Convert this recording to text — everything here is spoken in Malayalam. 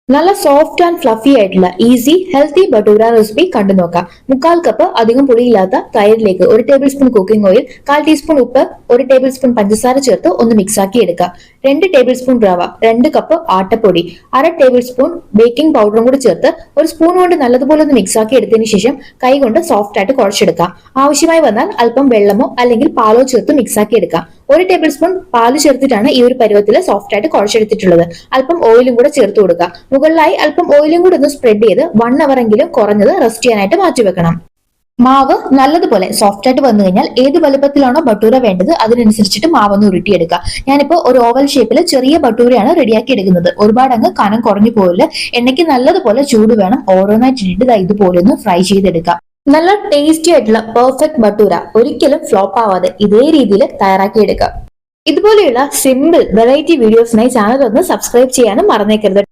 നല്ല സോഫ്റ്റ് ആൻഡ് ഫ്ലഫി ആയിട്ടുള്ള ഈസി ഹെൽത്തി ബട്ടൂര റെസിപ്പി കണ്ടു നോക്കാം. 1/4 കപ്പ് അധികം പുളിയില്ലാത്ത തൈരിലേക്ക് 1 table spoon cooking oil, 1/4 teaspoon ഉപ്പ്, 1 ടേബിൾ സ്പൂൺ പഞ്ചസാര ചേർത്ത് ഒന്ന് മിക്സ് ആക്കി എടുക്കുക. 2 ടേബിൾ സ്പൂൺ റവ, 2 കപ്പ് ആട്ടപ്പൊടി, 1/2 ടേബിൾ സ്പൂൺ ബേക്കിംഗ് പൗഡറും കൂടി ചേർത്ത് ഒരു സ്പൂൺ കൊണ്ട് നല്ലതുപോലെ ഒന്ന് മിക്സ് ആക്കി എടുത്തതിന് ശേഷം കൈ കൊണ്ട് സോഫ്റ്റ് ആയിട്ട് കുഴച്ചെടുക്കാം. ആവശ്യമായി വന്നാൽ അല്പം വെള്ളമോ അല്ലെങ്കിൽ പാലോ ചേർത്ത് മിക്സ് ആക്കി എടുക്കാം. 1 ടേബിൾ സ്പൂൺ പാല് ചേർത്തിട്ടാണ് ഈ ഒരു പരുവത്തിൽ സോഫ്റ്റ് ആയിട്ട് കുഴച്ചെടുത്തിട്ടുള്ളത്. അല്പം ഓയിലും കൂടെ ചേർത്ത് കൊടുക്കുക. മുകളിലായി അല്പം ഓയിലും കൂടെ ഒന്ന് സ്പ്രെഡ് ചെയ്ത് 1 അവർ എങ്കിലും കുറഞ്ഞത് റെസ്റ്റ് ചെയ്യാനായിട്ട് മാറ്റിവെക്കണം. മാവ് നല്ലതുപോലെ സോഫ്റ്റ് ആയിട്ട് വന്നു കഴിഞ്ഞാൽ ഏത് വലുപ്പത്തിലാണോ ബട്ടൂര വേണ്ടത് അതിനനുസരിച്ചിട്ട് മാവൊന്ന് ഉരുട്ടിയെടുക്കുക. ഞാനിപ്പോ ഒരു ഓവൽ ഷേപ്പിൽ ചെറിയ ബട്ടൂരയാണ് റെഡിയാക്കി എടുക്കുന്നത്. ഒരുപാട് അങ്ങ് കനം കുറഞ്ഞു പോയില്ല. എണ്ണയ്ക്ക് നല്ലതുപോലെ ചൂട് വേണം. ഓരോന്നായിട്ട് ഇട്ടിട്ട് ഇതുപോലെ ഒന്ന് ഫ്രൈ ചെയ്തെടുക്കാം. നല്ല ടേസ്റ്റി ആയിട്ടുള്ള പെർഫെക്റ്റ് ബട്ടൂര ഒരിക്കലും ഫ്ലോപ്പ് ആവാതെ ഇതേ രീതിയിൽ തയ്യാറാക്കി എടുക്കുക. ഇതുപോലെയുള്ള സിമ്പിൾ വെറൈറ്റി വീഡിയോസിനായി ചാനൽ ഒന്ന് സബ്സ്ക്രൈബ് ചെയ്യാനും മറന്നേക്കരുത്.